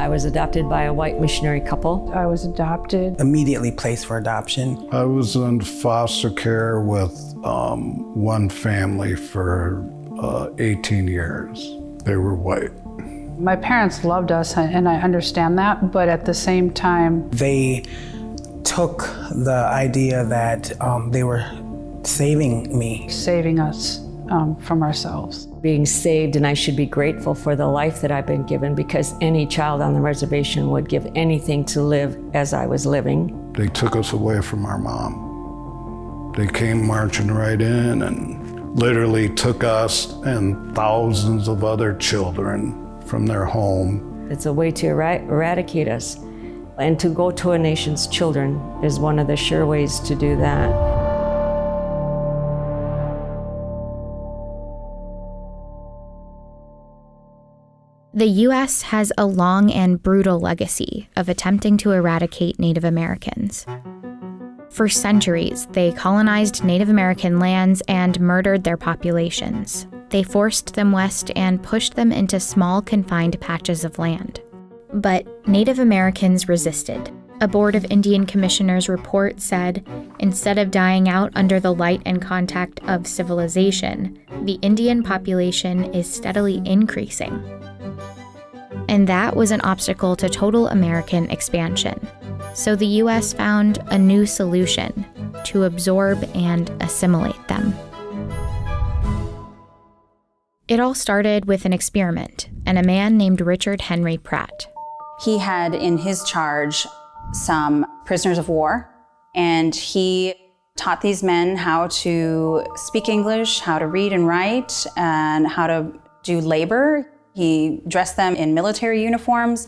I was adopted by a white missionary couple. I was adopted. Immediately placed for adoption. I was in foster care with one family for 18 years. They were white. My parents loved us, and I understand that, but at the same time, they took the idea that they were saving me. Saving us from ourselves. Being saved, and I should be grateful for the life that I've been given, because any child on the reservation would give anything to live as I was living. They took us away from our mom. They came marching right in and literally took us and thousands of other children from their home. It's a way to eradicate us. And to go to a nation's children is one of the sure ways to do that. The U.S. has a long and brutal legacy of attempting to eradicate Native Americans. For centuries, they colonized Native American lands and murdered their populations. They forced them west and pushed them into small, confined patches of land. But Native Americans resisted. A Board of Indian Commissioners report said, instead of dying out under the light and contact of civilization, the Indian population is steadily increasing. And that was an obstacle to total American expansion. So the U.S. found a new solution: to absorb and assimilate them. It all started with an experiment and a man named Richard Henry Pratt. He had in his charge some prisoners of war, and he taught these men how to speak English, how to read and write, and how to do labor. He dressed them in military uniforms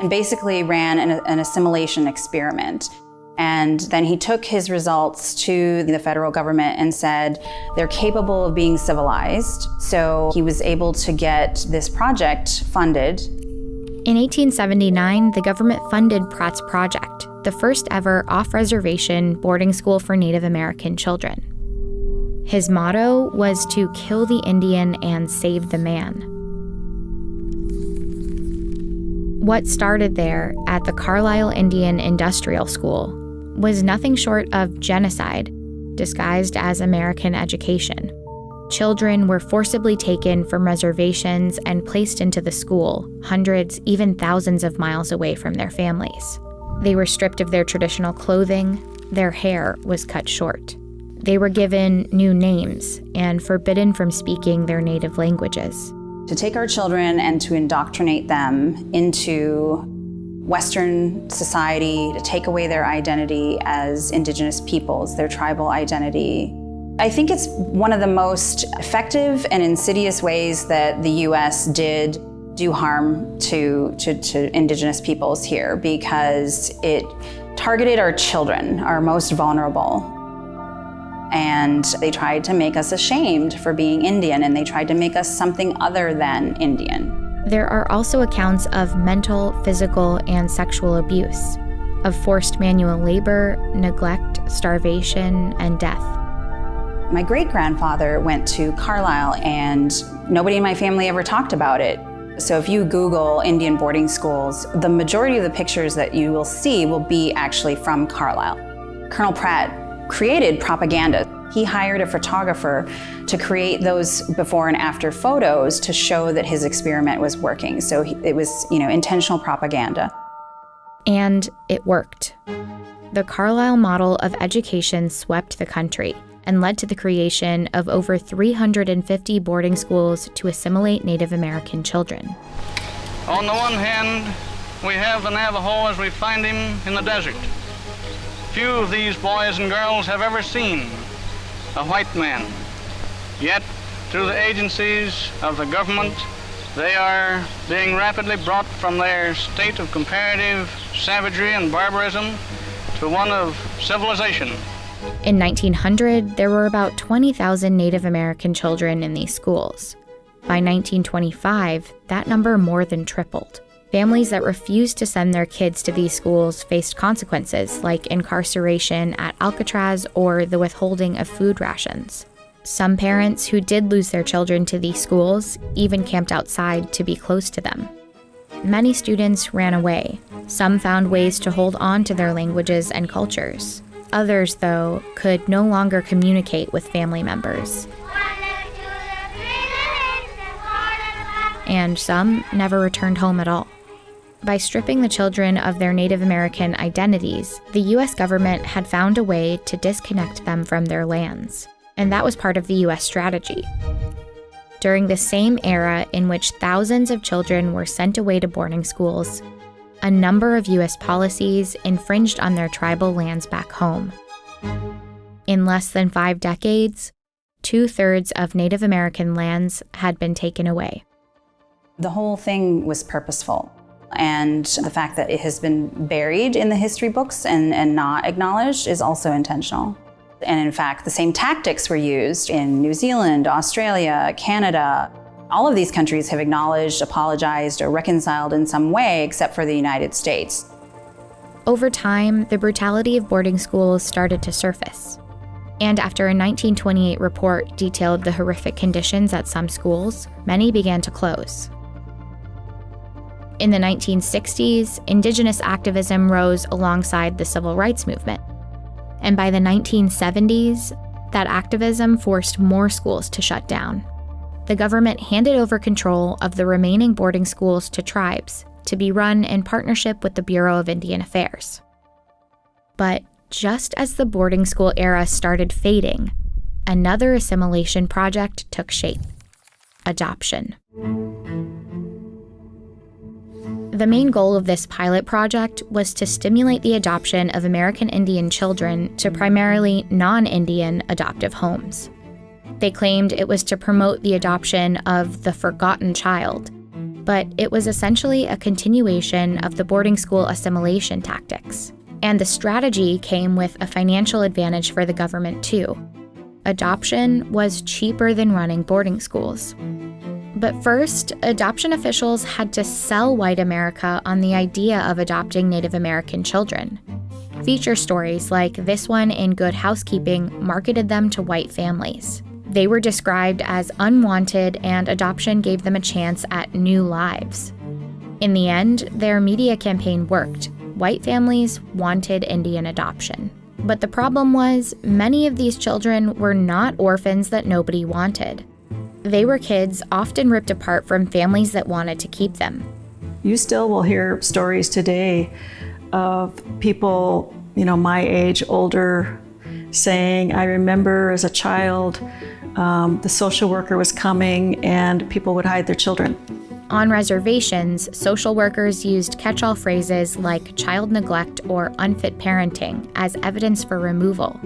and basically ran an assimilation experiment. And then he took his results to the federal government and said, they're capable of being civilized. So he was able to get this project funded. In 1879, the government funded Pratt's project, the first ever off-reservation boarding school for Native American children. His motto was to kill the Indian and save the man. What started there at the Carlisle Indian Industrial School was nothing short of genocide, disguised as American education. Children were forcibly taken from reservations and placed into the school, hundreds, even thousands of miles away from their families. They were stripped of their traditional clothing, their hair was cut short. They were given new names and forbidden from speaking their native languages. To take our children and to indoctrinate them into Western society, to take away their identity as Indigenous peoples, their tribal identity. I think it's one of the most effective and insidious ways that the U.S. did do harm to Indigenous peoples here, because it targeted our children, our most vulnerable. And they tried to make us ashamed for being Indian, and they tried to make us something other than Indian. There are also accounts of mental, physical, and sexual abuse, of forced manual labor, neglect, starvation, and death. My great-grandfather went to Carlisle, and nobody in my family ever talked about it. So if you Google Indian boarding schools, the majority of the pictures that you will see will be actually from Carlisle. Colonel Pratt created propaganda. He hired a photographer to create those before and after photos to show that his experiment was working. So it was, intentional propaganda. And it worked. The Carlisle model of education swept the country and led to the creation of over 350 boarding schools to assimilate Native American children. On the one hand, we have the Navajo as we find him in the desert. Few of these boys and girls have ever seen a white man. Yet, through the agencies of the government, they are being rapidly brought from their state of comparative savagery and barbarism to one of civilization. In 1900, there were about 20,000 Native American children in these schools. By 1925, that number more than tripled. Families that refused to send their kids to these schools faced consequences like incarceration at Alcatraz or the withholding of food rations. Some parents who did lose their children to these schools even camped outside to be close to them. many students ran away. Some found ways to hold on to their languages and cultures. Others, though, could no longer communicate with family members. And some never returned home at all. By stripping the children of their Native American identities, the U.S. government had found a way to disconnect them from their lands. And that was part of the U.S. strategy. During the same era in which thousands of children were sent away to boarding schools, a number of U.S. policies infringed on their tribal lands back home. In less than 5 decades, 2/3 of Native American lands had been taken away. The whole thing was purposeful. And the fact that it has been buried in the history books and not acknowledged is also intentional. And in fact, the same tactics were used in New Zealand, Australia, Canada. All of these countries have acknowledged, apologized, or reconciled in some way, except for the United States. Over time, the brutality of boarding schools started to surface. And after a 1928 report detailed the horrific conditions at some schools, many began to close. In the 1960s, Indigenous activism rose alongside the civil rights movement. And by the 1970s, that activism forced more schools to shut down. The government handed over control of the remaining boarding schools to tribes to be run in partnership with the Bureau of Indian Affairs. But just as the boarding school era started fading, another assimilation project took shape: adoption. The main goal of this pilot project was to stimulate the adoption of American Indian children to primarily non-Indian adoptive homes. They claimed it was to promote the adoption of the forgotten child, but it was essentially a continuation of the boarding school assimilation tactics. And the strategy came with a financial advantage for the government too. Adoption was cheaper than running boarding schools. But first, adoption officials had to sell white America on the idea of adopting Native American children. Feature stories like this one in Good Housekeeping marketed them to white families. They were described as unwanted, and adoption gave them a chance at new lives. In the end, their media campaign worked. White families wanted Indian adoption. But the problem was, many of these children were not orphans that nobody wanted. They were kids often ripped apart from families that wanted to keep them. You still will hear stories today of people, my age, older, saying, I remember as a child, the social worker was coming and people would hide their children. On reservations, social workers used catch-all phrases like child neglect or unfit parenting as evidence for removal.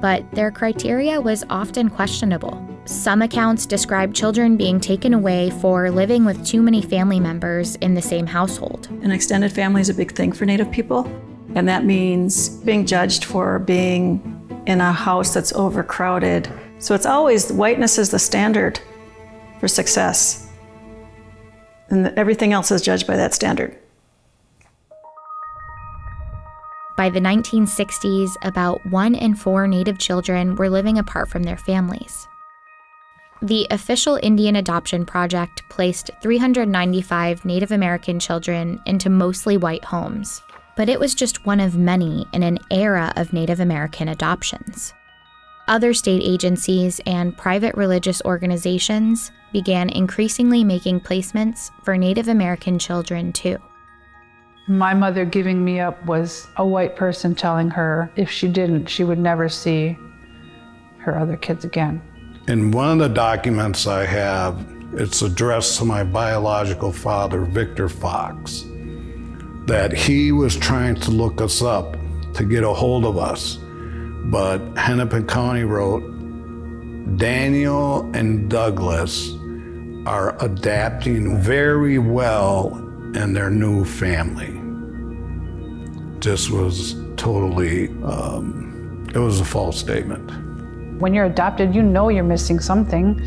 But their criteria was often questionable. Some accounts describe children being taken away for living with too many family members in the same household. An extended family is a big thing for Native people, and that means being judged for being in a house that's overcrowded. So it's always whiteness is the standard for success, and everything else is judged by that standard. By the 1960s, about 1 in 4 Native children were living apart from their families. The official Indian Adoption Project placed 395 Native American children into mostly white homes, but it was just one of many in an era of Native American adoptions. Other state agencies and private religious organizations began increasingly making placements for Native American children too. My mother giving me up was a white person telling her if she didn't, she would never see her other kids again. In one of the documents I have, it's addressed to my biological father, Victor Fox, that he was trying to look us up to get a hold of us. But Hennepin County wrote, Daniel and Douglas are adapting very well in their new family. Just was totally, it was a false statement. When you're adopted, you know you're missing something.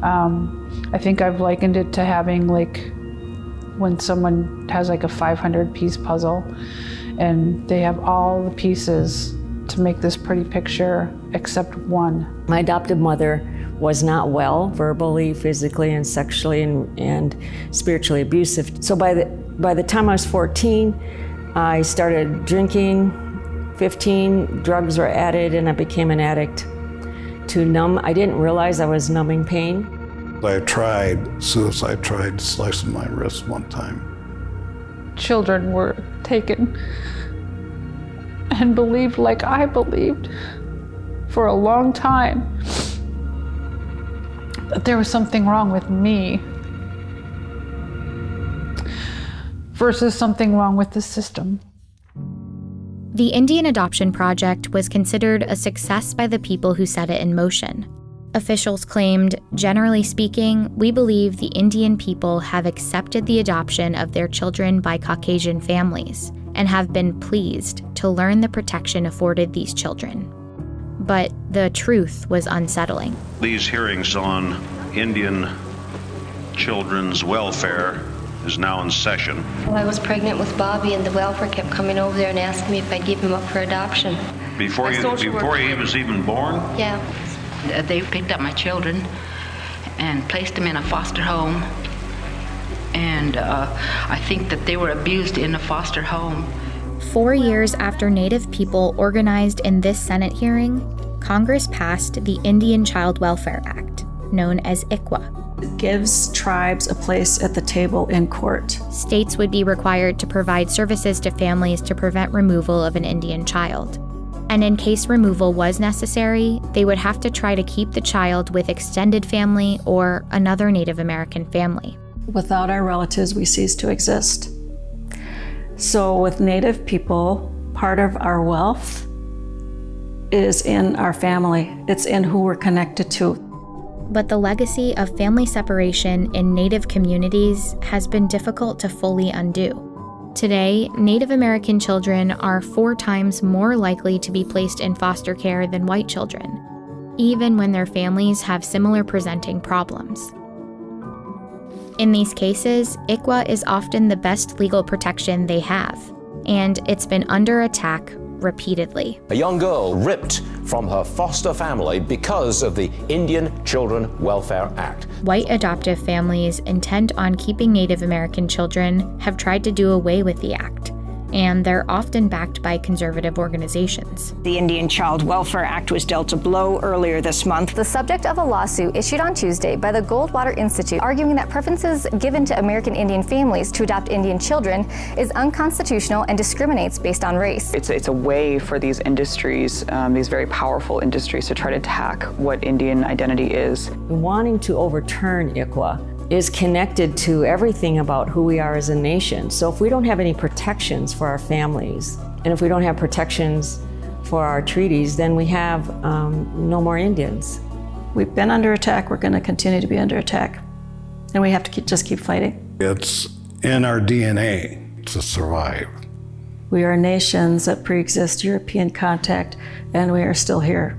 I think I've likened it to having when someone has a 500-piece puzzle and they have all the pieces to make this pretty picture except one. My adoptive mother was not well, verbally, physically, and sexually, and spiritually abusive. So by By the time I was 14, I started drinking. 15, drugs were added, and I became an addict to numb. I didn't realize I was numbing pain. I tried suicide, tried slicing my wrist one time. Children were taken and believed like I believed for a long time that there was something wrong with me versus something wrong with the system. The Indian Adoption Project was considered a success by the people who set it in motion. Officials claimed, generally speaking, we believe the Indian people have accepted the adoption of their children by Caucasian families and have been pleased to learn the protection afforded these children. But the truth was unsettling. These hearings on Indian children's welfare is now in session. Well, I was pregnant with Bobby, and the welfare kept coming over there and asking me if I'd give him up for adoption. Before he was even born? Yeah. They picked up my children and placed them in a foster home. And I think that they were abused in a foster home. 4 years after Native people organized in this Senate hearing, Congress passed the Indian Child Welfare Act, known as ICWA. It gives tribes a place at the table in court. States would be required to provide services to families to prevent removal of an Indian child. And in case removal was necessary, they would have to try to keep the child with extended family or another Native American family. Without our relatives, we cease to exist. So with Native people, part of our wealth is in our family. It's in who we're connected to. But the legacy of family separation in Native communities has been difficult to fully undo. Today, Native American children are 4 times more likely to be placed in foster care than white children, even when their families have similar presenting problems. In these cases, ICWA is often the best legal protection they have, and it's been under attack repeatedly. A young girl ripped from her foster family because of the Indian Children Welfare Act. White adoptive families intent on keeping Native American children have tried to do away with the act, and they're often backed by conservative organizations. The Indian Child Welfare Act was dealt a blow earlier this month. The subject of a lawsuit issued on Tuesday by the Goldwater Institute, arguing that preferences given to American Indian families to adopt Indian children is unconstitutional and discriminates based on race. It's a way for these industries, these very powerful industries, to try to attack what Indian identity is. Wanting to overturn ICWA is connected to everything about who we are as a nation. So if we don't have any protections for our families, and if we don't have protections for our treaties, then we have no more Indians. We've been under attack, we're going to continue to be under attack. And we have to just keep fighting. It's in our DNA to survive. We are nations that pre-exist European contact, and we are still here.